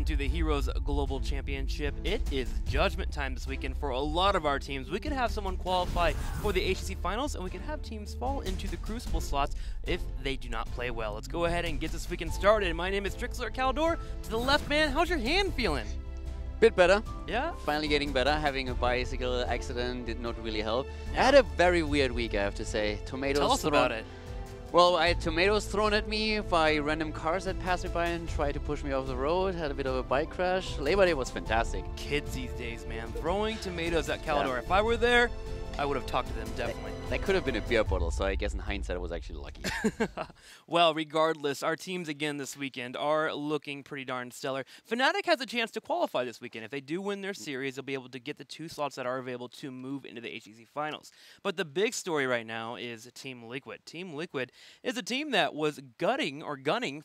into the Heroes Global Championship. It is judgment time this weekend for a lot of our teams. We could have someone qualify for the HGC finals, and we could have teams fall into the Crucible slots if they do not play well. Let's go ahead and get this weekend started. My name is Trixler Caldor. To the left, man, how's your hand feeling? Bit better. Yeah? Finally getting better. Having a bicycle accident did not really help. Yeah. I had a very weird week, I have to say. Tomatoes. Tell us about it. Well, I had tomatoes thrown at me by random cars that passed me by and tried to push me off the road. Had a bit of a bike crash. Labor Day was fantastic. Kids these days, man. Throwing tomatoes at Caldor. Yeah. If I were there, I would have talked to them, definitely. That could have been a beer bottle, so I guess in hindsight I was actually lucky. Well, regardless, our teams again this weekend are looking pretty darn stellar. Fnatic has a chance to qualify this weekend. If they do win their series, they'll be able to get the 2 slots that are available to move into the HGC finals. But the big story right now is Team Liquid. Team Liquid is a team that was gunning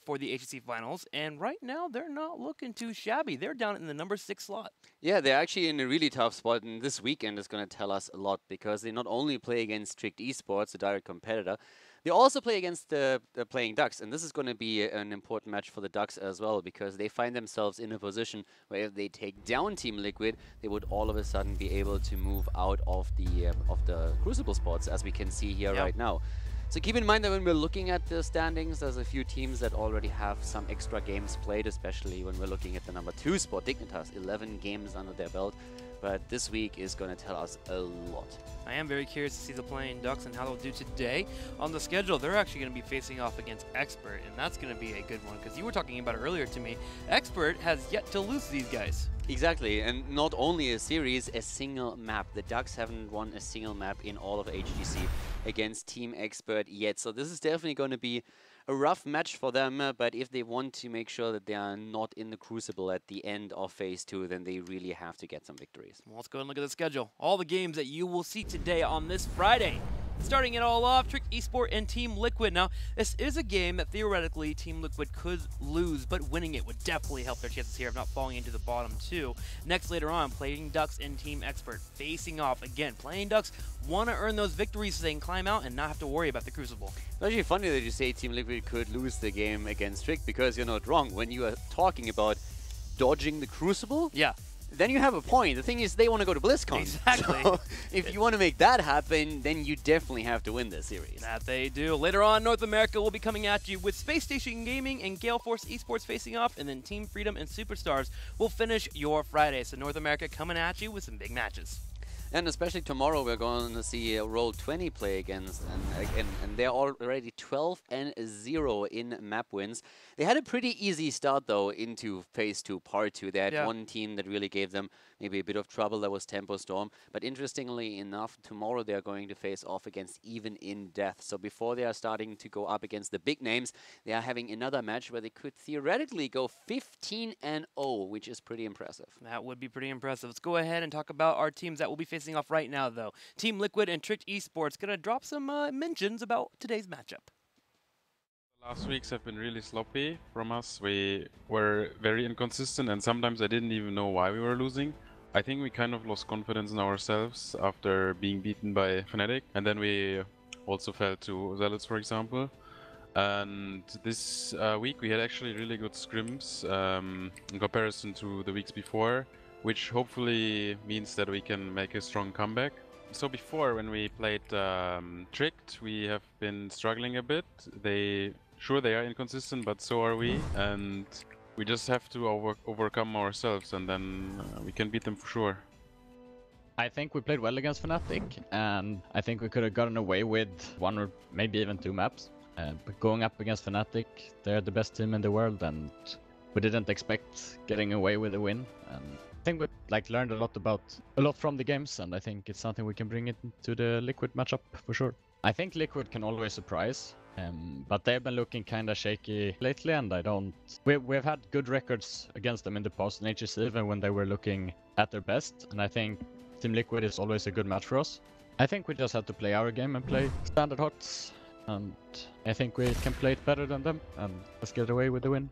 for the HGC finals, and right now they're not looking too shabby. They're down in the number 6 slot. Yeah, they're actually in a really tough spot, and this weekend is going to tell us a lot because they not only play against Strict Esports, the direct competitor, they also play against the playing Ducks, and this is going to be an important match for the Ducks as well because they find themselves in a position where if they take down Team Liquid, they would all of a sudden be able to move out of the Crucible spots, as we can see here right now. So keep in mind that when we're looking at the standings, there's a few teams that already have some extra games played, especially when we're looking at the number 2 spot, Dignitas, 11 games under their belt. But this week is going to tell us a lot. I am very curious to see the playing Ducks and how they'll do today. On the schedule, they're actually going to be facing off against Expert, and that's going to be a good one because you were talking about it earlier to me. Expert has yet to lose these guys. Exactly, and not only a series, a single map. The Ducks haven't won a single map in all of HGC against Team Expert yet, so this is definitely going to be a rough match for them, but if they want to make sure that they are not in the Crucible at the end of Phase 2, then they really have to get some victories. Well, let's go and look at the schedule. All the games that you will see today on this Friday. Starting it all off, Trick Esport and Team Liquid. Now, this is a game that theoretically Team Liquid could lose, but winning it would definitely help their chances here of not falling into the bottom 2. Next, later on, Playing Ducks and Team Expert facing off again. Playing Ducks want to earn those victories so they can climb out and not have to worry about the Crucible. It's actually funny that you say Team Liquid could lose the game against Trick because you're not wrong. When you are talking about dodging the Crucible, yeah, then you have a point. The thing is, they want to go to BlizzCon. Exactly. So if you want to make that happen, then you definitely have to win this series. That they do. Later on, North America will be coming at you with Space Station Gaming and Gale Force Esports facing off, and then Team Freedom and Superstars will finish your Friday. So North America coming at you with some big matches. And especially tomorrow, we're going to see Roll20 play against, and they're already 12-0 in map wins. They had a pretty easy start, though, into Phase 2, Part 2. They had one team that really gave them maybe a bit of trouble. That was Tempo Storm. But interestingly enough, tomorrow they're going to face off against Even in Death. So before they are starting to go up against the big names, they are having another match where they could theoretically go 15-0, which is pretty impressive. That would be pretty impressive. Let's go ahead and talk about our teams that will be facing off right now, though. Team Liquid and Tricked Esports gonna drop some mentions about today's matchup. The last weeks have been really sloppy from us. We were very inconsistent, and sometimes I didn't even know why we were losing. I think we kind of lost confidence in ourselves after being beaten by Fnatic, and then we also fell to Zealots, for example. And this week we had actually really good scrims in comparison to the weeks before, which hopefully means that we can make a strong comeback. So before, when we played Tricked, we have been struggling a bit. They are inconsistent, but so are we, and we just have to overcome ourselves, and then we can beat them for sure. I think we played well against Fnatic, and I think we could have gotten away with 1 or maybe even 2 maps. But going up against Fnatic, they're the best team in the world, and we didn't expect getting away with a win. And I think we learned a lot from the games, and I think it's something we can bring into the Liquid matchup for sure. I think Liquid can always surprise, but they've been looking kind of shaky lately, and we've had good records against them in the past in HGC, even when they were looking at their best, and I think Team Liquid is always a good match for us. I think we just have to play our game and play standard HOTS, and I think we can play it better than them, and let's get away with the win.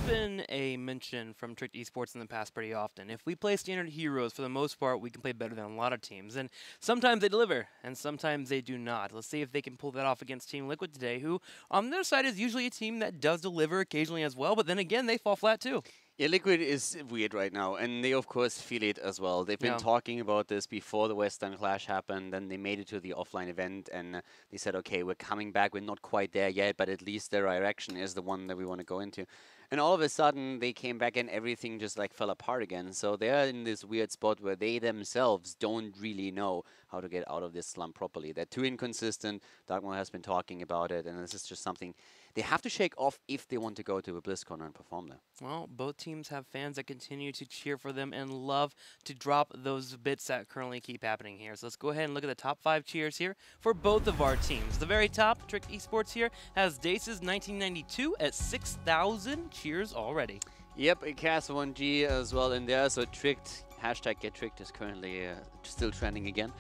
been a mention from Tricked Esports in the past pretty often. If we play standard heroes, for the most part, we can play better than a lot of teams. And sometimes they deliver, and sometimes they do not. Let's see if they can pull that off against Team Liquid today, who on their side is usually a team that does deliver occasionally as well, but then again, they fall flat too. Yeah, Liquid is weird right now, and they of course feel it as well. They've been talking about this before the Western Clash happened, and they made it to the offline event, and they said, okay, we're coming back, we're not quite there yet, but at least their direction is the one that we want to go into. And all of a sudden, they came back and everything just like fell apart again. So they're in this weird spot where they themselves don't really know how to get out of this slump properly. They're too inconsistent. Darkmo has been talking about it, and this is just something they have to shake off if they want to go to a BlizzCon and perform there. Well, both teams have fans that continue to cheer for them and love to drop those bits that currently keep happening here. So let's go ahead and look at the top 5 cheers here for both of our teams. The very top, Tricked Esports here, has Dace's 1992 at 6,000 cheers already. Yep, Cas1G as well in there. So Tricked, hashtag Get Tricked is currently still trending again.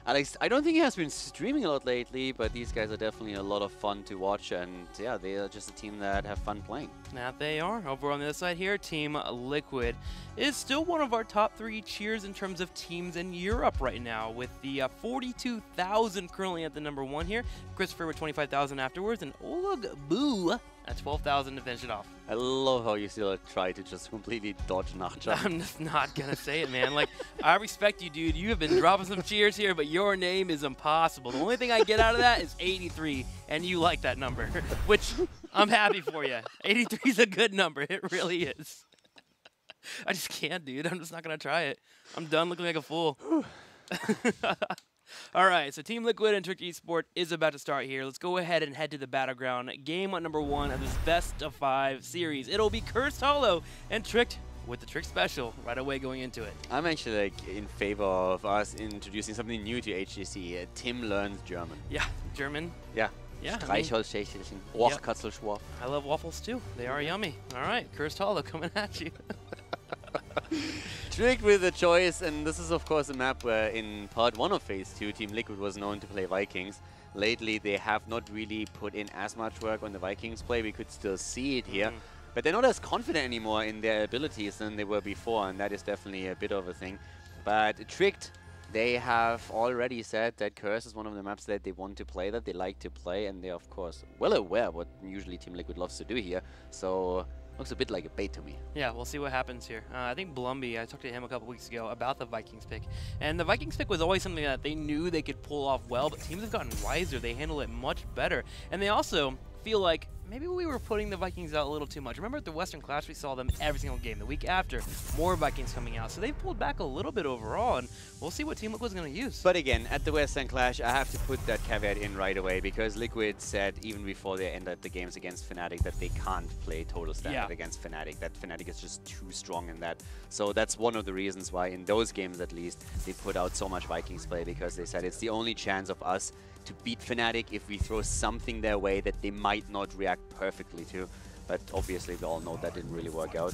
Alex, I don't think he has been streaming a lot lately, but these guys are definitely a lot of fun to watch, and yeah, they are just a team that have fun playing. That they are. Over on the other side here, Team Liquid is still one of our top 3 cheers in terms of teams in Europe right now, with the 42,000 currently at the number 1 here, Christopher with 25,000 afterwards, and Oleg Boo at 12,000 to finish it off. I love how you still try to just completely dodge Nachja. I'm just not going to say it, man. Like, I respect you, dude. You have been dropping some cheers here, but your name is impossible. The only thing I get out of that is 83, and you like that number, which I'm happy for you. 83 is a good number. It really is. I just can't, dude. I'm just not going to try it. I'm done looking like a fool. All right, so Team Liquid and Tricked Esports is about to start here. Let's go ahead and head to the battleground. Game number 1 of this best of 5 series. It'll be Cursed Hollow and Tricked with the Trick Special right away going into it. I'm actually like in favor of us introducing something new to HGC. Tim learns German. Yeah, German. Yeah. Yeah. Streichholztschächelchen. I love waffles too. They are yummy. All right, Cursed Hollow coming at you. Tricked with a choice, and this is of course a map where in part 1 of Phase 2, Team Liquid was known to play Vikings. Lately, they have not really put in as much work on the Vikings play. We could still see it here, but they're not as confident anymore in their abilities than they were before, and that is definitely a bit of a thing. But Tricked, they have already said that Curse is one of the maps that they want to play, that they like to play, and they're of course well aware what usually Team Liquid loves to do here. So looks a bit like a bait to me. Yeah, we'll see what happens here. I think Blumby, I talked to him a couple weeks ago about the Vikings pick. And the Vikings pick was always something that they knew they could pull off well, but teams have gotten wiser. They handle it much better. And they also feel like maybe we were putting the Vikings out a little too much. Remember at the Western Clash, we saw them every single game. The week after, more Vikings coming out. So they've pulled back a little bit overall, and we'll see what Team Liquid's going to use. But again, at the Western Clash, I have to put that caveat in right away, because Liquid said even before they ended the games against Fnatic that they can't play total standard against Fnatic. That Fnatic is just too strong in that. So that's one of the reasons why in those games at least, they put out so much Vikings play, because they said it's the only chance of us to beat Fnatic if we throw something their way that they might not react perfectly to. But obviously we all know that didn't really work out.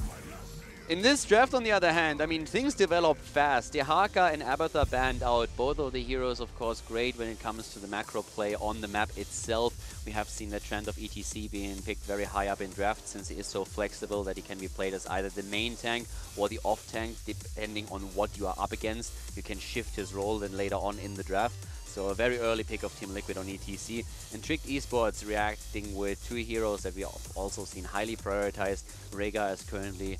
In this draft, on the other hand, I mean, things develop fast. Dehaka and Abathur banned out. Both of the heroes, of course, great when it comes to the macro play on the map itself. We have seen the trend of ETC being picked very high up in draft, since he is so flexible that he can be played as either the main tank or the off tank, depending on what you are up against. You can shift his role then later on in the draft. So a very early pick of Team Liquid on ETC. And Tricked Esports reacting with 2 heroes that we have also seen highly prioritized. Rhaegar is currently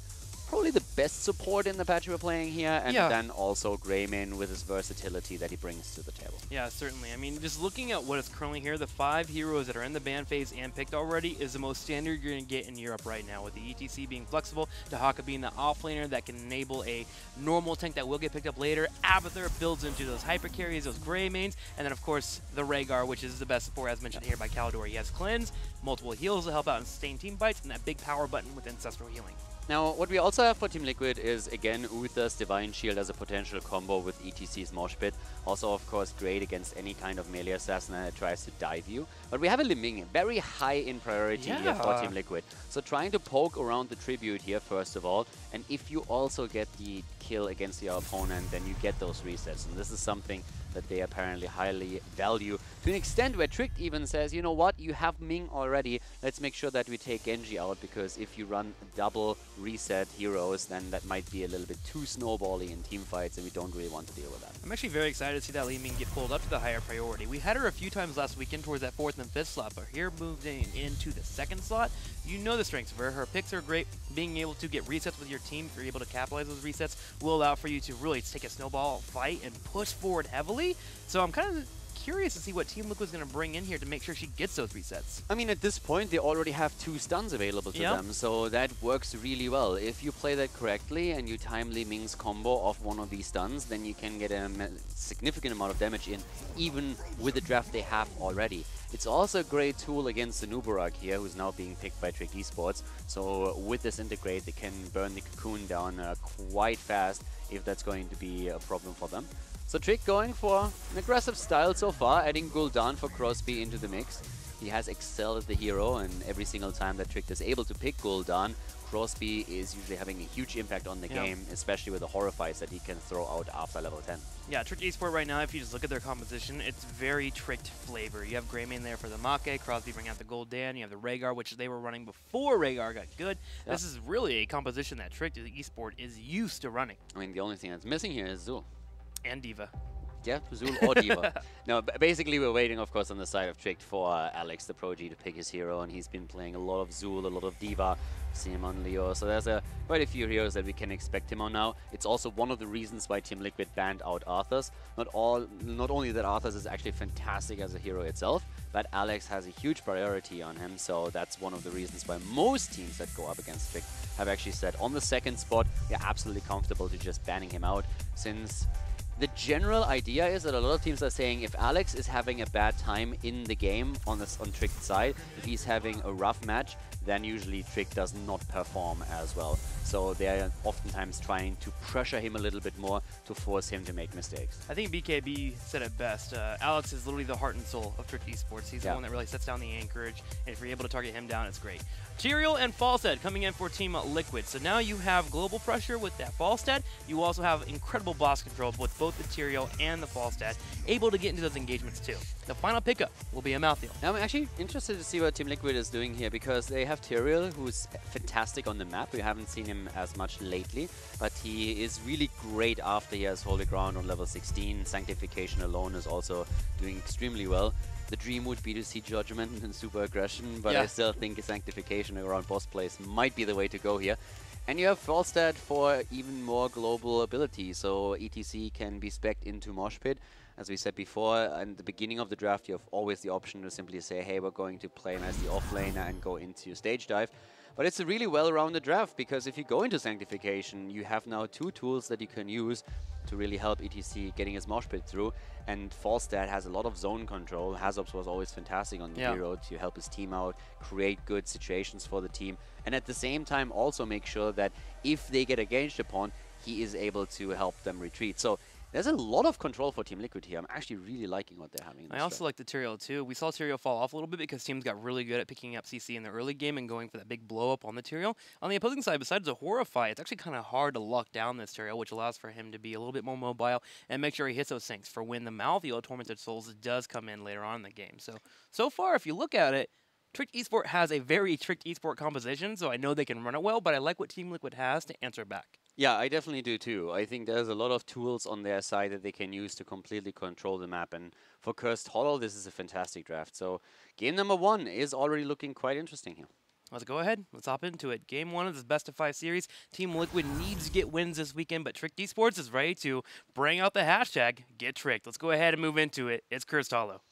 probably the best support in the patch we're playing here, and then also Greymane with his versatility that he brings to the table. Yeah, certainly. I mean, just looking at what is currently here, the 5 heroes that are in the ban phase and picked already is the most standard you're going to get in Europe right now, with the ETC being flexible, Dehaka being the offlaner that can enable a normal tank that will get picked up later. Abathur builds into those hyper carries, those Greymanes, and then of course the Rhaegar, which is the best support as mentioned here by Calidor. He has Cleanse, multiple heals to help out and sustain team bites, and that big power button with Ancestral Healing. Now, what we also have for Team Liquid is, again, Uther's Divine Shield as a potential combo with ETC's Mosh Pit. Also, of course, great against any kind of melee assassin that tries to dive you. But we have a Liming, very high in priority here for Team Liquid. So trying to poke around the Tribute here, first of all. And if you also get the kill against your opponent, then you get those resets. And this is something that they apparently highly value, to an extent where Tricked even says, you know what, you have Ming already, let's make sure that we take Genji out, because if you run double reset heroes, then that might be a little bit too snowbally in team fights, and we don't really want to deal with that. I'm actually very excited to see that Li Ming get pulled up to the higher priority. We had her a few times last weekend towards that 4th and 5th slot, but here moved into the 2nd slot. You know the strengths of her. Her picks are great. Being able to get resets with your team, if you're able to capitalize those resets, will allow for you to really take a snowball fight and push forward heavily. So I'm kind of curious to see what Team Liquid's going to bring in here to make sure she gets those resets. I mean, at this point, they already have 2 stuns available to them, so that works really well. If you play that correctly and you time Li Ming's combo off one of these stuns, then you can get a significant amount of damage in, even with the draft they have already. It's also a great tool against the Nubarak here, who's now being picked by Trick Esports. So with this integrate, they can burn the cocoon down quite fast if that's going to be a problem for them. So Trick going for an aggressive style so far, adding Gul'dan for Crosby into the mix. He has excelled as the hero, and every single time that Trick is able to pick Gul'dan, Crosby is usually having a huge impact on the game, especially with the horrifies that he can throw out after level 10. Yeah, Trick Esports right now, if you just look at their composition, it's very Tricked flavor. You have Greymane there for the Make, Crosby bringing out the Gul'dan, you have the Rhaegar, which they were running before Rhaegar got good. Yep. This is really a composition that Tricked Esports is used to running. I mean, the only thing that's missing here is Zul. And D.Va. Yeah, Zul or D.Va. No, basically we're waiting, of course, on the side of Tricked for Alex, the Pro-G, to pick his hero, and he's been playing a lot of Zul, a lot of D.Va, see him on Leo, so there's quite a few heroes that we can expect him on now. It's also one of the reasons why Team Liquid banned out Arthas. Not only that Arthas is actually fantastic as a hero itself, but Alex has a huge priority on him, so that's one of the reasons why most teams that go up against Tricked have actually said on the 2nd spot, you're absolutely comfortable to just banning him out, since the general idea is that a lot of teams are saying if Alex is having a bad time in the game on Tricked's side, if he's having a rough match, then usually Trick does not perform as well. So they're oftentimes trying to pressure him a little bit more to force him to make mistakes. I think BKB said it best. Alex is literally the heart and soul of Trick Esports. He's the one that really sets down the anchorage, and if you're able to target him down, it's great. Tyrael and Falstad coming in for Team Liquid. So now you have global pressure with that Falstad. You also have incredible boss control with both the Tyrael and the Falstad, able to get into those engagements too. The final pickup will be a Malthael. Now I'm actually interested to see what Team Liquid is doing here, because they have Tyrael, who's fantastic on the map. We haven't seen him as much lately, but he is really great after he has Holy Ground on level 16. Sanctification alone is also doing extremely well. The dream would be to see Judgment and Super Aggression, but I still think Sanctification around boss plays might be the way to go here. And you have Falstad for even more global ability, so ETC can be spec'd into Mosh Pit. As we said before, at the beginning of the draft, you have always the option to simply say, hey, we're going to play him as the offlaner and go into stage dive. But it's a really well-rounded draft, because if you go into Sanctification, you have now 2 tools that you can use to really help ETC getting his Mosh Pit through. And Falstad has a lot of zone control. Hazops was always fantastic on the hero to help his team out, create good situations for the team, and at the same time also make sure that if they get engaged upon, he is able to help them retreat. So there's a lot of control for Team Liquid here. I'm actually really liking what they're having in this I also like the Tyrael too. We saw Tyrael fall off a little bit because teams got really good at picking up CC in the early game and going for that big blow up on the Tyrael. On the opposing side, besides the Horrify, it's actually kind of hard to lock down this Tyrael, which allows for him to be a little bit more mobile and make sure he hits those sinks for when the Malthael Tormented Souls does come in later on in the game. So far, if you look at it, Tricked Esports has a very Tricked Esports composition, so I know they can run it well, but I like what Team Liquid has to answer back. Yeah, I definitely do too. I think there's a lot of tools on their side that they can use to completely control the map. And for Cursed Hollow, this is a fantastic draft. So game number 1 is already looking quite interesting here. Let's go ahead. Let's hop into it. Game 1 of this best-of-5 series. Team Liquid needs to get wins this weekend, but Tricked Esports is ready to bring out the hashtag #GetTricked. Let's go ahead and move into it. It's Cursed Hollow.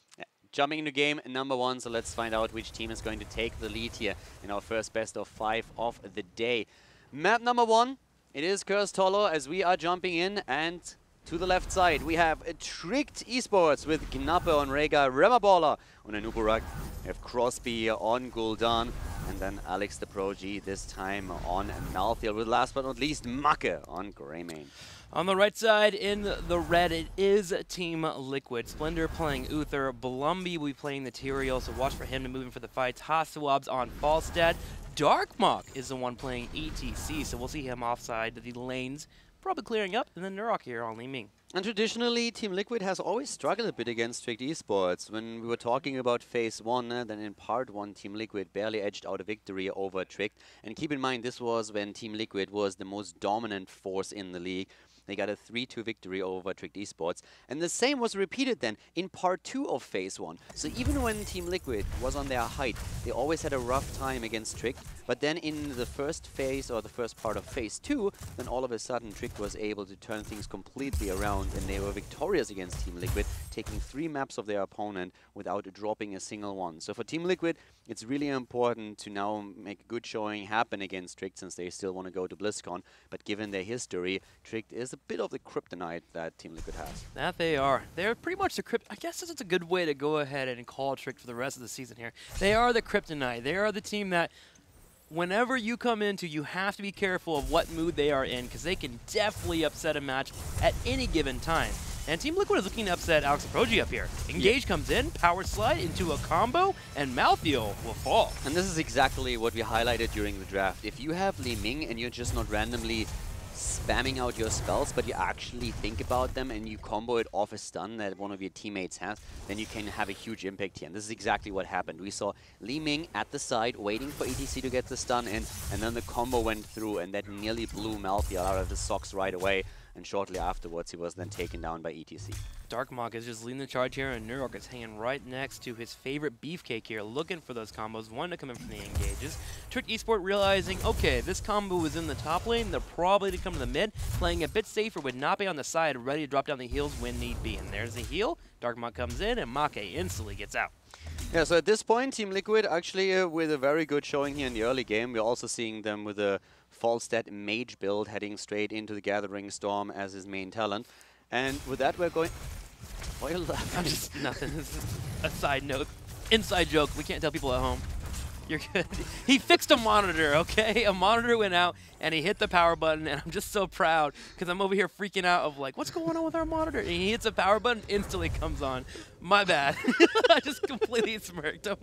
Jumping into game number 1, so let's find out which team is going to take the lead here in our first best-of-5 of the day. Map number 1. It is Cursed Hollow as we are jumping in, and To the left side, we have Tricked Esports with Gnappe on Rega, Remaballer on Anuburak. We have Crosby on Gul'dan, and then Alex the Pro G this time on Malthael, with last but not least Macke on Greymane. On the right side, in the red, it is Team Liquid. Splendor playing Uther. Blumby will be playing the Tyrael, so watch for him to move in for the fights. Hasawab's on Falstad. Darkmok is the one playing ETC, so we'll see him offside the lanes, probably clearing up, and then Nurok here on Li Ming. And traditionally, Team Liquid has always struggled a bit against Tricked Esports. When we were talking about Phase 1, then in Part 1, Team Liquid barely edged out a victory over Tricked. And keep in mind, this was when Team Liquid was the most dominant force in the league. They got a 3-2 victory over Tricked Esports. And the same was repeated then in Part 2 of Phase 1. So even when Team Liquid was on their height, they always had a rough time against Tricked. But then in the first phase, or the first part of Phase 2, then all of a sudden Tricked was able to turn things completely around, and they were victorious against Team Liquid, taking 3 maps of their opponent without dropping a single one. So for Team Liquid, it's really important to now make a good showing happen against Tricked, since they still want to go to BlizzCon. But given their history, Tricked is a bit of the kryptonite that Team Liquid has. That they are. They're pretty much the I guess this is a good way to go ahead and call Tricked for the rest of the season here. They are the kryptonite. They are the team that whenever you come into, you have to be careful of what mood they are in, because they can definitely upset a match at any given time. And Team Liquid is looking to upset Alex the Pro G up here. Engage comes in, power slide into a combo, and Malthael will fall. And this is exactly what we highlighted during the draft. If you have Li Ming and you're just not randomly spamming out your spells, but you actually think about them and you combo it off a stun that one of your teammates has, then you can have a huge impact here. And this is exactly what happened. We saw Li Ming at the side waiting for ETC to get the stun in, and then the combo went through, and that nearly blew Malthael out of the socks right away. And shortly afterwards, he was then taken down by ETC. Darkmok is just leading the charge here, and Nurok is hanging right next to his favorite beefcake here, looking for those combos, wanting to come in from the engages. Tricked Esport realizing, okay, this combo is in the top lane, they're probably to come to the mid, playing a bit safer with Nape on the side, ready to drop down the heals when need be. And there's the heal, Darkmok comes in, and Make instantly gets out. Yeah, so at this point, Team Liquid actually with a very good showing here in the early game. We're also seeing them with a Falstad mage build heading straight into the Gathering Storm as his main talent. And with that, we're going... Why are you laughing? I'm just nothing. This is a side note. Inside joke. We can't tell people at home. You're good. He fixed a monitor, okay? A monitor went out, and he hit the power button, and I'm just so proud because I'm over here freaking out of like, what's going on with our monitor? And he hits a power button, instantly comes on. My bad. I just completely smirked him.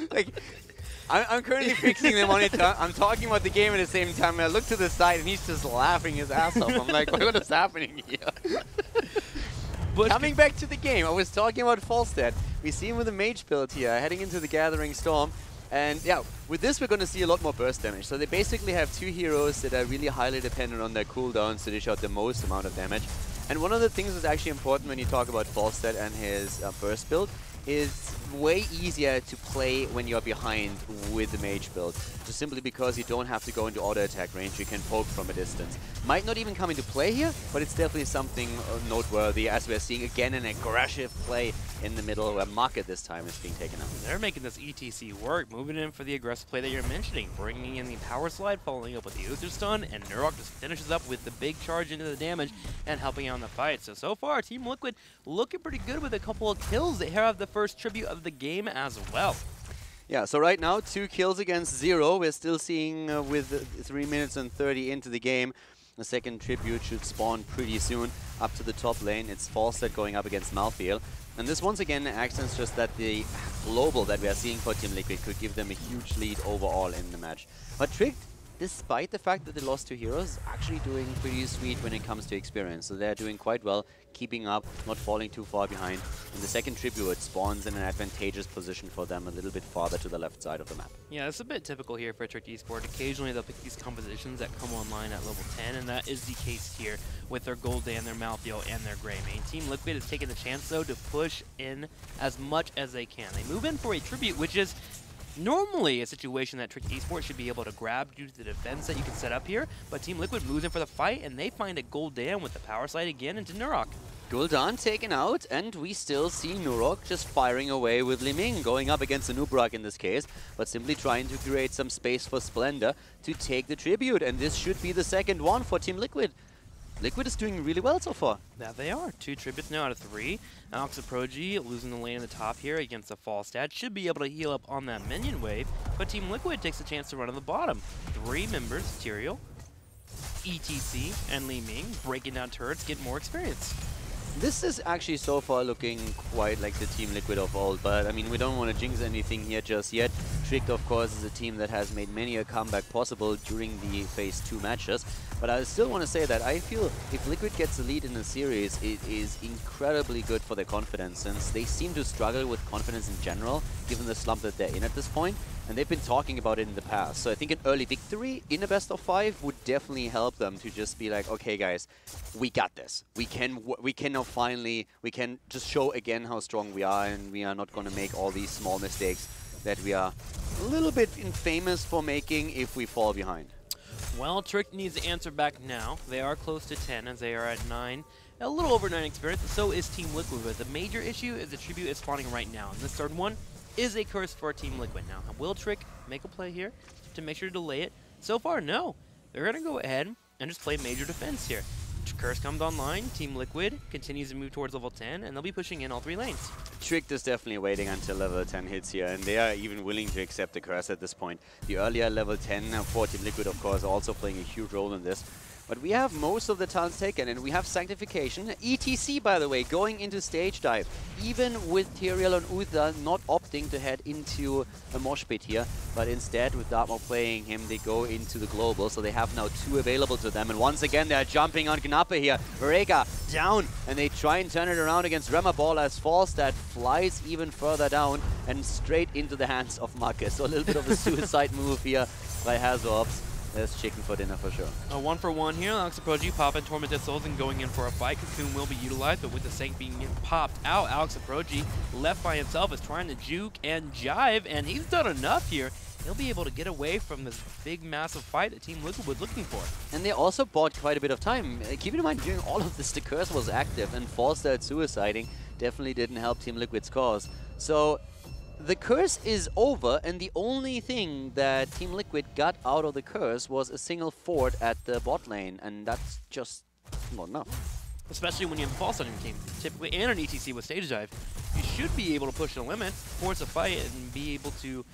Like, I'm currently fixing the monitor. I'm talking about the game at the same time, and I look to the side, and he's just laughing his ass off. I'm like, what is happening here? But coming back to the game, I was talking about Falstad. We see him with a mage build here, heading into the Gathering Storm. And yeah, with this we're going to see a lot more burst damage. So they basically have 2 heroes that are really highly dependent on their cooldowns to dish out the most amount of damage. And one of the things that's actually important when you talk about Falstad and his burst build is way easier to play when you're behind with the mage build. Just simply because you don't have to go into auto attack range, you can poke from a distance. Might not even come into play here, but it's definitely something noteworthy, as we're seeing again an aggressive play in the middle where Market this time is being taken out. They're making this ETC work, moving in for the aggressive play that you're mentioning, bringing in the power slide, following up with the Uther stun, and Nurok just finishes up with the big charge into the damage and helping out in the fight. So far, Team Liquid looking pretty good with a couple of kills. They have the first tribute of the game as well. Yeah, so right now 2 kills against 0. We're still seeing with 3 minutes and 30 into the game. The second tribute should spawn pretty soon up to the top lane. It's Falstad going up against Malthael. And this once again accents just that the global that we are seeing for Team Liquid could give them a huge lead overall in the match. But Tricked, despite the fact that they lost 2 heroes, actually doing pretty sweet when it comes to experience. So they're doing quite well, keeping up, not falling too far behind. And the second tribute spawns in an advantageous position for them a little bit farther to the left side of the map. Yeah, it's a bit typical here for Tricked Esport. Occasionally they'll pick these compositions that come online at level 10, and that is the case here with their Gul'dan, their Malthael, and their Greymane. Team Liquid has taken the chance, though, to push in as much as they can. They move in for a tribute, which is normally a situation that Tricked Esport should be able to grab due to the defense that you can set up here, but Team Liquid moves in for the fight, and they find a Gul'dan with the power slide again into Nurok. Gul'dan taken out, and we still see Nurok just firing away with Li Ming, going up against Anuburak in this case, but simply trying to create some space for Splendor to take the tribute, and this should be the second one for Team Liquid. Liquid is doing really well so far. That they are. 2 tributes now out of 3. Alexaproji losing the lane in the top here against the Falstad. Should be able to heal up on that minion wave, but Team Liquid takes a chance to run on the bottom. 3 members, Tyrael, ETC, and Li Ming, breaking down turrets, get more experience. This is actually so far looking quite like the Team Liquid of old, but I mean, we don't want to jinx anything here just yet. Tricked, of course, is a team that has made many a comeback possible during the Phase 2 matches, but I still want to say that I feel if Liquid gets the lead in the series, it is incredibly good for their confidence, since they seem to struggle with confidence in general, given the slump that they're in at this point. And they've been talking about it in the past. So I think an early victory in a best of 5 would definitely help them to just be like, okay guys, we got this. We can now finally, we can just show again how strong we are, and we are not going to make all these small mistakes that we are a little bit infamous for making if we fall behind. Well, Trick needs to answer back now. They are close to 10 as they are at 9. A little over 9 experience, and so is Team Liquid. But the major issue is the tribute is spawning right now. And this third one is a curse for Team Liquid. Now, will Trick make a play here to make sure to delay it? So far, no. They're going to go ahead and just play major defense here. Curse comes online, Team Liquid continues to move towards level 10, and they'll be pushing in all 3 lanes. Tricked is definitely waiting until level 10 hits here, and they are even willing to accept the curse at this point. The earlier level 10 for Team Liquid, of course, also playing a huge role in this. But we have most of the talents taken, and we have Sanctification. ETC, by the way, going into stage dive. Even with Tyrael and Uther not opting to head into a mosh pit here, but instead, with Dartmoor playing him, they go into the global. So they have now 2 available to them. And once again, they're jumping on Knappe here. Rega down, and they try and turn it around against Remaball as Falstad flies even further down and straight into the hands of Marcus. So a little bit of a suicide move here by Hazorps. There's chicken for dinner for sure. A 1-for-1 here. Alexaproji popping Tormented Souls and going in for a fight. Cocoon will be utilized, but with the Sank being popped out, Alexaproji left by himself is trying to juke and jive, and he's done enough here. He'll be able to get away from this big, massive fight that Team Liquid was looking for. And they also bought quite a bit of time. Keep in mind, during all of this, the curse was active, and Falstad suiciding definitely didn't help Team Liquid's cause. So the curse is over, and the only thing that Team Liquid got out of the curse was a single fort at the bot lane, and that's just not enough. Especially when you have a false on your team, typically, and an ETC with stage dive. You should be able to push the limit, force a fight, and be able to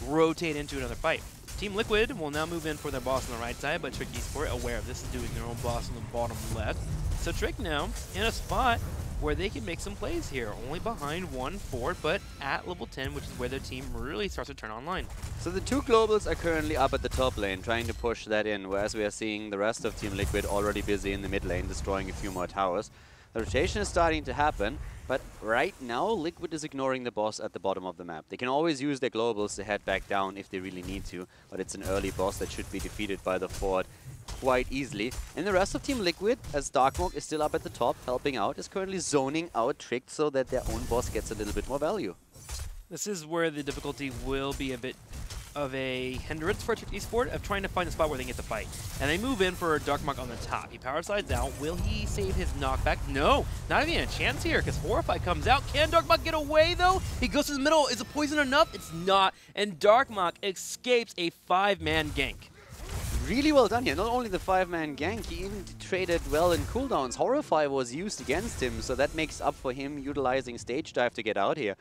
rotate into another fight. Team Liquid will now move in for their boss on the right side, but Trick eSport, aware of this, is doing their own boss on the bottom left. So Trick now in a spot where they can make some plays here, only behind 1 fort, but at level 10, which is where their team really starts to turn online. So the 2 globals are currently up at the top lane, trying to push that in, whereas we are seeing the rest of Team Liquid already busy in the mid lane, destroying a few more towers. The rotation is starting to happen, but right now Liquid is ignoring the boss at the bottom of the map. They can always use their globals to head back down if they really need to, but it's an early boss that should be defeated by the fort quite easily. And the rest of Team Liquid, as Darkmoke is still up at the top, helping out, is currently zoning out Tricked so that their own boss gets a little bit more value. This is where the difficulty will be a bit of a hindrance for Trick eSport of trying to find a spot where they can get the fight. And they move in for Darkmoke on the top. He power slides out. Will he save his knockback? No, not even a chance here, because Horrify comes out. Can Darkmoke get away, though? He goes to the middle. Is the poison enough? It's not. And Darkmoke escapes a 5-man gank. Really well done here. Not only the 5-man gank, he even traded well in cooldowns. Horrify was used against him, so that makes up for him utilizing stage dive to get out here.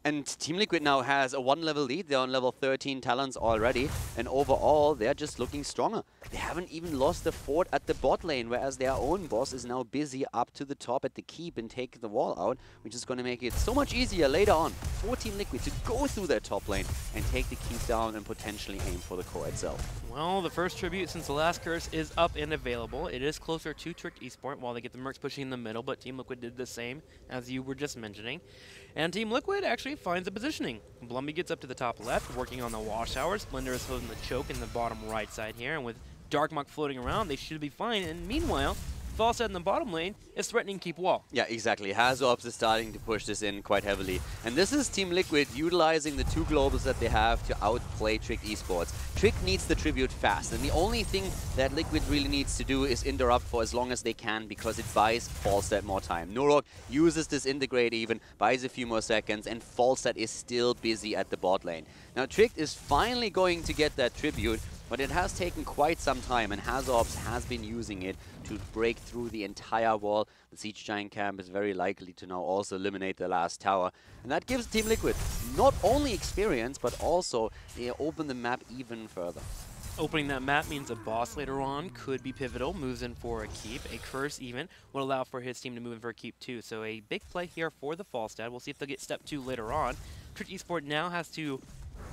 And Team Liquid now has a 1-level lead. They're on level 13 talents already. And overall, they're just looking stronger. They haven't even lost the fort at the bot lane, whereas their own boss is now busy up to the top at the keep and take the wall out, which is going to make it so much easier later on for Team Liquid to go through their top lane and take the keep down and potentially aim for the core itself. Well, the first tribute since the last curse is up and available. It is closer to Trick eSport while they get the Mercs pushing in the middle, but Team Liquid did the same, as you were just mentioning. And Team Liquid actually finds the positioning. Blumby gets up to the top left, working on the wash tower. Splendor is holding the choke in the bottom right side here, and with Darkmoke floating around, they should be fine. And meanwhile, Falstad in the bottom lane is threatening keep wall. Yeah, exactly. Hazorps is starting to push this in quite heavily. And this is Team Liquid utilizing the 2 globals that they have to outplay Trick eSports. Trick needs the tribute fast, and the only thing that Liquid really needs to do is interrupt for as long as they can, because it buys Falstad more time. Nurok uses this integrate even, buys a few more seconds, and Falstad is still busy at the bot lane. Now Trick is finally going to get that tribute, But it has taken quite some time, and Hazorps has been using it to break through the entire wall. The Siege Giant camp is very likely to now also eliminate the last tower. And that gives Team Liquid not only experience, but also they open the map even further. Opening that map means a boss later on could be pivotal, moves in for a keep. A curse even would allow for his team to move in for a keep too. So a big play here for the Falstad. We'll see if they'll get step 2 later on. Trick eSport now has to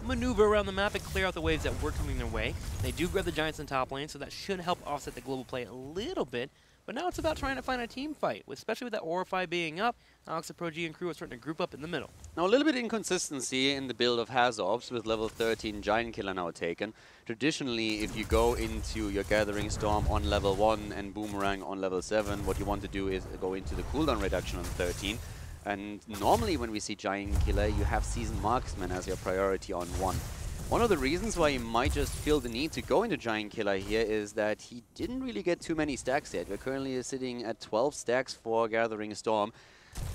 maneuver around the map and clear out the waves that were coming their way. They do grab the Giants in top lane, so that should help offset the global play a little bit. But now it's about trying to find a team fight, especially with that Orify being up. Alex, the Pro G and crew are starting to group up in the middle. Now a little bit inconsistency in the build of Hazorps with level 13 Giant Killer now taken. Traditionally, if you go into your Gathering Storm on level 1 and Boomerang on level 7, what you want to do is go into the cooldown reduction on 13. And normally when we see Giant Killer, you have Seasoned Marksman as your priority on 1. One of the reasons why you might just feel the need to go into Giant Killer here is that he didn't really get too many stacks yet. We're currently sitting at 12 stacks for Gathering Storm,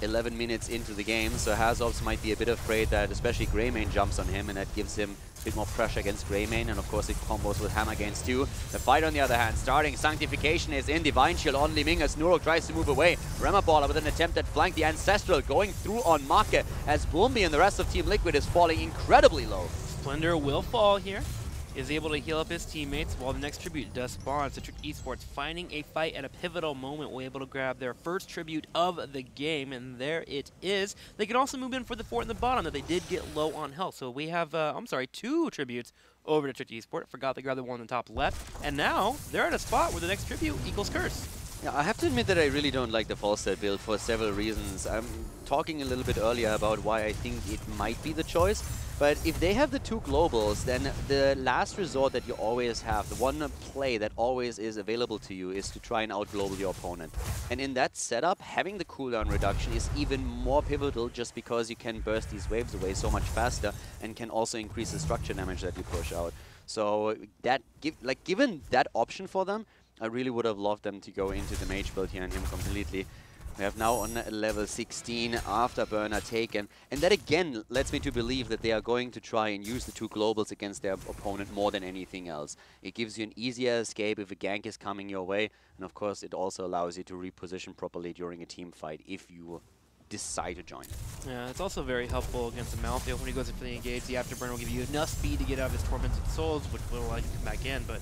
11 minutes into the game, so Hazorps might be a bit afraid that especially Greymane jumps on him, and that gives him a bit more pressure against Greymane, and of course it combos with Hammer against 2. The fight on the other hand, starting, Sanctification is in, Divine Shield on Li Ming as Nurok tries to move away. Remaballer with an attempt at flank, the Ancestral going through on Make as Boombi and the rest of Team Liquid is falling incredibly low. Splendor will fall here, is able to heal up his teammates while the next tribute does spawn. So Trick eSports finding a fight at a pivotal moment, will able to grab their first tribute of the game, and there it is. They can also move in for the fort in the bottom that they did get low on health. So we have, 2 tributes over to Trick eSport. Forgot they grabbed the one on the top left, and now they're at a spot where the next tribute equals curse. Yeah, I have to admit that I really don't like the Falstad build for several reasons. I'm talking a little bit earlier about why I think it might be the choice. But if they have the 2 globals, then the last resort that you always have, the one play that always is available to you, is to try and out-global your opponent. And in that setup, having the cooldown reduction is even more pivotal just because you can burst these waves away so much faster and can also increase the structure damage that you push out. So that given that option for them, I really would have loved them to go into the mage build here and him completely. We have now on level 16 after Burner taken, and that again lets me to believe that they are going to try and use the 2 globals against their opponent more than anything else. It gives you an easier escape if a gank is coming your way, and of course it also allows you to reposition properly during a team fight if you decide to join it. Yeah, it's also very helpful against the Malthael when he goes in for the engage. The Afterburn will give you enough speed to get out of his Tormented Souls, which will allow you to come back in, but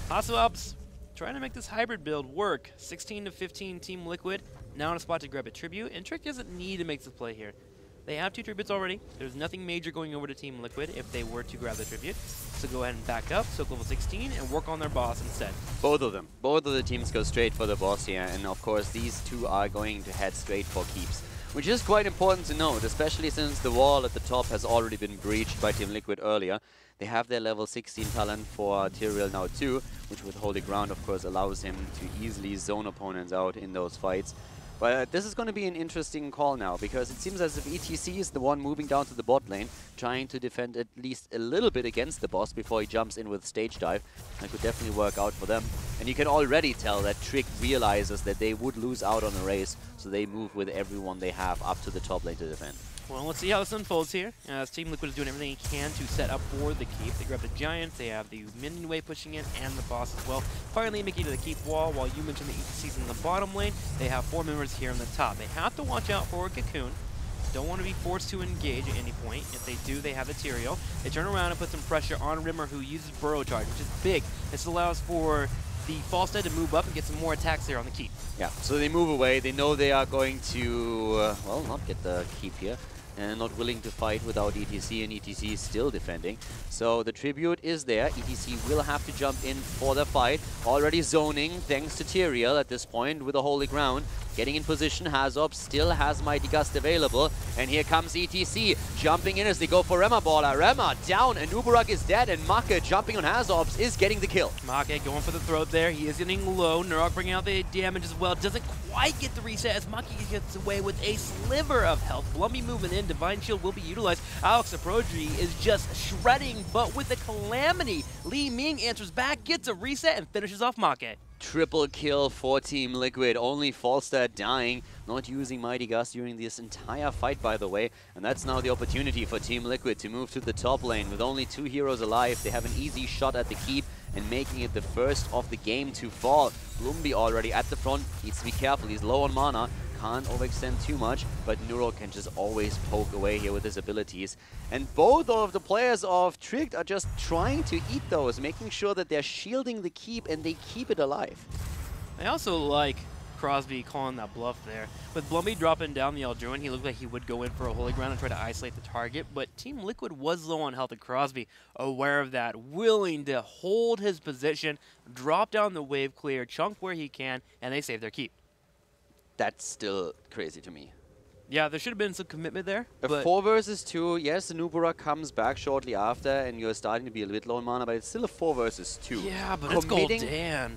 Hazorps trying to make this hybrid build work. 16 to 15 Team Liquid, now in a spot to grab a tribute, and Trick doesn't need to make this play here. They have 2 tributes already. There's nothing major going over to Team Liquid if they were to grab the tribute. So go ahead and back up, soak level 16, and work on their boss instead. Both of them. Both of the teams go straight for the boss here, and of course these 2 are going to head straight for keeps. Which is quite important to note, especially since the wall at the top has already been breached by Team Liquid earlier. They have their level 16 talent for Tyrael now too, which with Holy Ground of course allows him to easily zone opponents out in those fights. But this is going to be an interesting call now, because it seems as if ETC is the one moving down to the bot lane, trying to defend at least a little bit against the boss before he jumps in with stage dive. That could definitely work out for them. And you can already tell that Trick realizes that they would lose out on the race, so they move with everyone they have up to the top lane to defend. Well, let's see how this unfolds here. As Team Liquid is doing everything he can to set up for the keep. They grab the Giants, they have the minion wave pushing in, and the boss as well. Finally making it to the keep wall, while you mentioned the ETC's in the bottom lane. They have 4 members here in the top. They have to watch out for a Cocoon. Don't want to be forced to engage at any point. If they do, they have the Tyrael. They turn around and put some pressure on Rimmer, who uses Burrow Charge, which is big. This allows for the Falstad to move up and get some more attacks there on the keep. Yeah, so they move away. They know they are going to, well, not get the keep here. And not willing to fight without ETC, and ETC is still defending. So the tribute is there. ETC will have to jump in for the fight. Already zoning thanks to Tyrael at this point with the Holy Ground. Getting in position, Hazorps still has Mighty Gust available. And here comes ETC, jumping in as they go for Remaballer. Rema down, and Uberak is dead, and Make jumping on Hazorps is getting the kill. Make going for the throat there. He is getting low. Nurok bringing out the damage as well. Doesn't quite get the reset as Make gets away with a sliver of health. Blumby moving in. Divine Shield will be utilized. Alex Aproji is just shredding, but with the Calamity, Li Ming answers back, gets a reset, and finishes off Make. Triple kill for Team Liquid. Only Falstad dying, not using Mighty Gust during this entire fight, by the way. And that's now the opportunity for Team Liquid to move to the top lane. With only 2 heroes alive, they have an easy shot at the keep. and making it the first of the game to fall. Blumby already at the front, needs to be careful, he's low on mana. Can't overextend too much, but Nurok can just always poke away here with his abilities. And both of the players of Tricked are just trying to eat those, making sure that they're shielding the keep and they keep it alive. I also like Crosby calling that bluff there. With Blumby dropping down the Eldruin, he looked like he would go in for a Holy Ground and try to isolate the target, but Team Liquid was low on health, and Crosby, aware of that, willing to hold his position, drop down the wave clear, chunk where he can, and they save their keep. That's still crazy to me. Yeah, there should have been some commitment there. A But 4 versus 2, yes, the Nubura comes back shortly after, and you're starting to be a little bit low on mana, but it's still a 4 versus 2. yeah, but it's Gul'dan.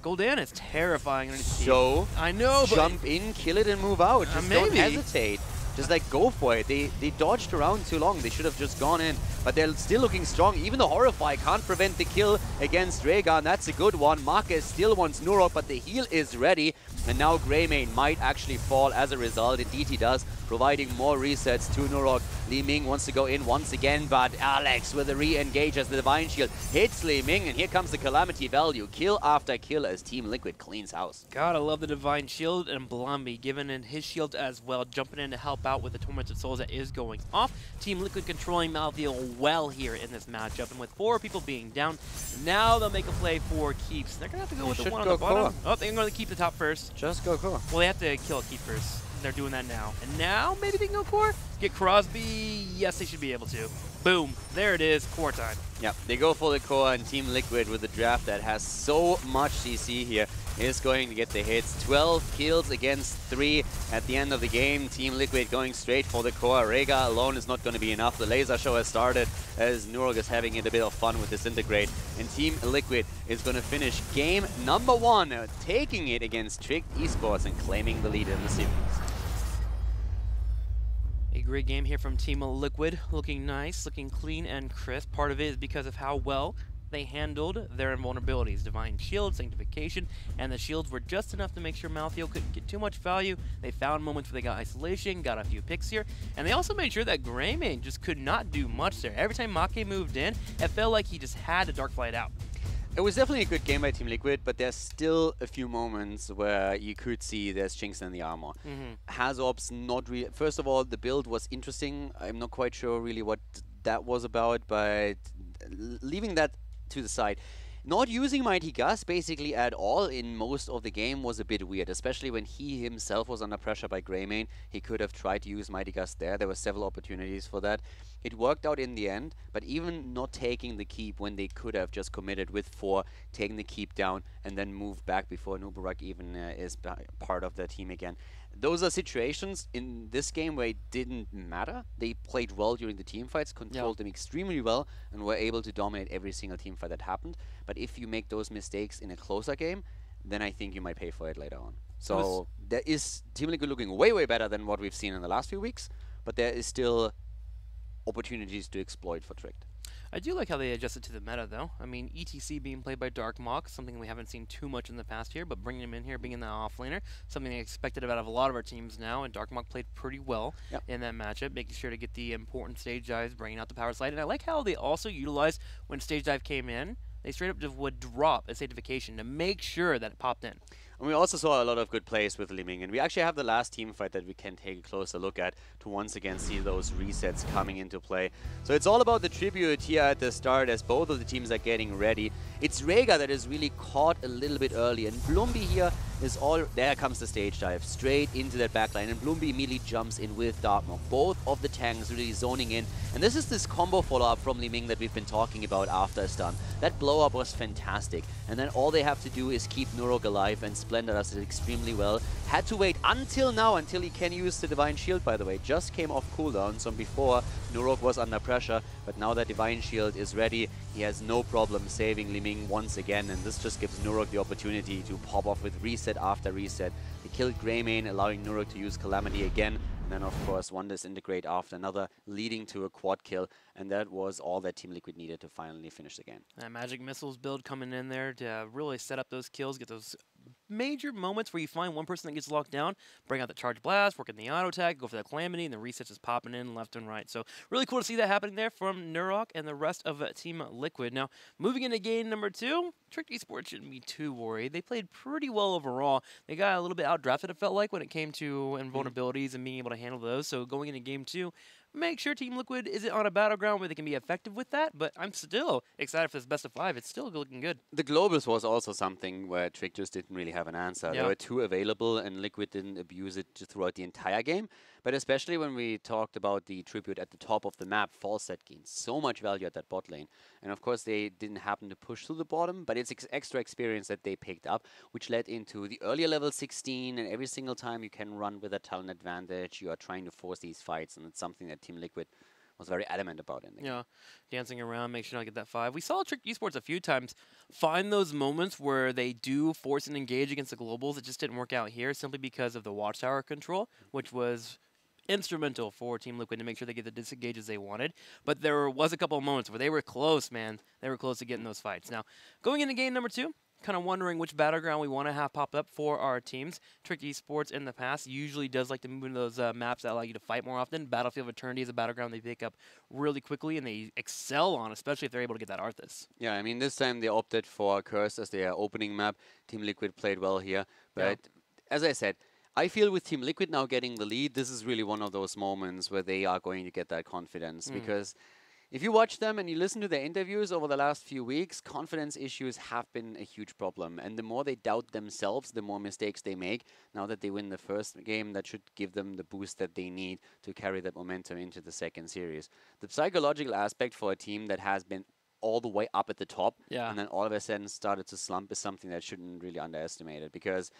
Gul'dan is terrifying. So, I know, but jump in, kill it, and move out. Just don't maybe. hesitate. Just like go for it. They dodged around too long. They should have just gone in. But they're still looking strong. Even the Horrify can't prevent the kill against Rhaegar, and that's a good one. Marcus still wants Nurok, but the heal is ready. And now Greymane might actually fall as a result. Indeed he does, providing more resets to Nurok. Li Ming wants to go in once again, but Alex with a re-engage as the Divine Shield hits Li Ming, and here comes the Calamity value. Kill after kill as Team Liquid cleans house. gotta love the Divine Shield, and Blumby giving in his shield as well, jumping in to help out with the Tormented Souls that is going off. Team Liquid controlling Malthael well here in this matchup, and with 4 people being down, now they'll make a play for keeps. They're gonna have to go with the one on the bottom. Oh, they're gonna keep the top first. Just go core. Well, they have to kill a keep first. They're doing that now. And now, maybe they can go core? Get Crosby. Yes, they should be able to. Boom. There it is. Core time. Yeah, they go for the core, and Team Liquid with the draft that has so much CC here is going to get the hits. 12 kills against 3 at the end of the game. Team Liquid going straight for the core. Rhaegar alone is not going to be enough. The laser show has started as Nurok is having a bit of fun with Disintegrate. And Team Liquid is going to finish game number 1, taking it against Tricked eSports and claiming the lead in the series. A great game here from Team Liquid. Looking nice, looking clean and crisp. Part of it is because of how well they handled their invulnerabilities. Divine Shield, Sanctification, and the shields were just enough to make sure Malthael couldn't get too much value. They found moments where they got isolation, got a few picks here, and they also made sure that Greymane just could not do much there. Every time Make moved in, it felt like he just had to Darkflight out. It was definitely a good game by Team Liquid, but there's still a few moments where you could see there's chinks in the armor. Hazop's not really... First of all, the build was interesting. I'm not quite sure really what that was about, but leaving that to the side, not using Mighty Gus basically at all in most of the game was a bit weird, especially when he himself was under pressure by Greymane. He could have tried to use Mighty Gus there. There were several opportunities for that. It worked out in the end, but even not taking the keep when they could have just committed with 4, taking the keep down, and then moved back before Nubarak even is part of the team again. Those are situations in this game where it didn't matter. They played well during the team fights, controlled them extremely well, and were able to dominate every single team fight that happened. But if you make those mistakes in a closer game, then I think you might pay for it later on. So there is Team Liquid looking way, way better than what we've seen in the last few weeks, but there is still opportunities to exploit for Tricked. I do like how they adjusted to the meta, though. I mean, ETC being played by Dark Mach, something we haven't seen too much in the past here, but bringing him in here, being in the offlaner, something I expected out of a lot of our teams now, and Dark Mach played pretty well in that matchup, making sure to get the important stage dives, bringing out the power slide. And I like how they also utilized, when stage dive came in, they straight up just would drop a sanctification to make sure that it popped in. And we also saw a lot of good plays with Li Ming, and we actually have the last team fight that we can take a closer look at to once again see those resets coming into play. So it's all about the tribute here at the start as both of the teams are getting ready. It's Rhaegar that is really caught a little bit early, and Blumby here is all... There comes the stage dive, straight into that backline, and Blumby immediately jumps in with Darkmock. Both of the tanks really zoning in, and this is this combo follow-up from Li Ming that we've been talking about after a stun. That blow-up was fantastic, and then all they have to do is keep Nurok alive, and Splendor does it extremely well. Had to wait until now, until he can use the Divine Shield, by the way. Just came off cooldown, so before Nurok was under pressure, but now that Divine Shield is ready, he has no problem saving Li Ming once again, and this just gives Nurok the opportunity to pop off with reset after reset. He killed Greymane, allowing Nurok to use Calamity again, and then of course one disintegrate after another, leading to a quad kill, and that was all that Team Liquid needed to finally finish the game. That Magic Missiles build coming in there to really set up those kills, get those major moments where you find one person that gets locked down, bring out the Charge Blast, work in the auto tag, go for that Calamity, and the resets is popping in left and right. So really cool to see that happening there from Nurok and the rest of Team Liquid. Now, moving into game number 2, Trick eSports shouldn't be too worried. They played pretty well overall. They got a little bit outdrafted, it felt like, when it came to invulnerabilities and being able to handle those. So going into game 2, make sure Team Liquid isn't on a battleground where they can be effective with that, but I'm still excited for this best of 5. It's still looking good. The globals was also something where Trick just didn't really have an answer. Yeah. There were 2 available, and Liquid didn't abuse it throughout the entire game. But especially when we talked about the tribute at the top of the map, Falset gained so much value at that bot lane. And of course, they didn't happen to push through the bottom, but it's extra experience that they picked up, which led into the earlier level 16. And every single time you can run with a talent advantage, you are trying to force these fights, and it's something that Team Liquid was very adamant about in the game. Yeah, dancing around, make sure not to get that 5. We saw Trick eSports a few times find those moments where they do force and engage against the globals. It just didn't work out here simply because of the watchtower control, which was instrumental for Team Liquid to make sure they get the disengages they wanted. But there was a couple of moments where they were close, man. They were close to getting those fights. Now, going into game number 2, kind of wondering which battleground we want to have pop up for our teams. Trick eSports in the past usually does like to move into those maps that allow you to fight more often. Battlefield of Eternity is a battleground they pick up really quickly and they excel on, especially if they're able to get that Arthas. Yeah, I mean, this time they opted for Curse as their opening map. Team Liquid played well here. But as I said, I feel with Team Liquid now getting the lead, this is really one of those moments where they are going to get that confidence. Because if you watch them and you listen to their interviews over the last few weeks, confidence issues have been a huge problem. And the more they doubt themselves, the more mistakes they make. Now that they win the first game, that should give them the boost that they need to carry that momentum into the second series. The psychological aspect for a team that has been all the way up at the top and then all of a sudden started to slump is something that shouldn't really underestimate it, because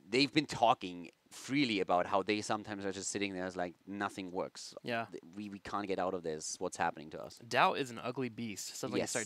they've been talking freely about how they sometimes are just sitting there as like nothing works. Yeah. We can't get out of this. What's happening to us? Doubt is an ugly beast. Something you start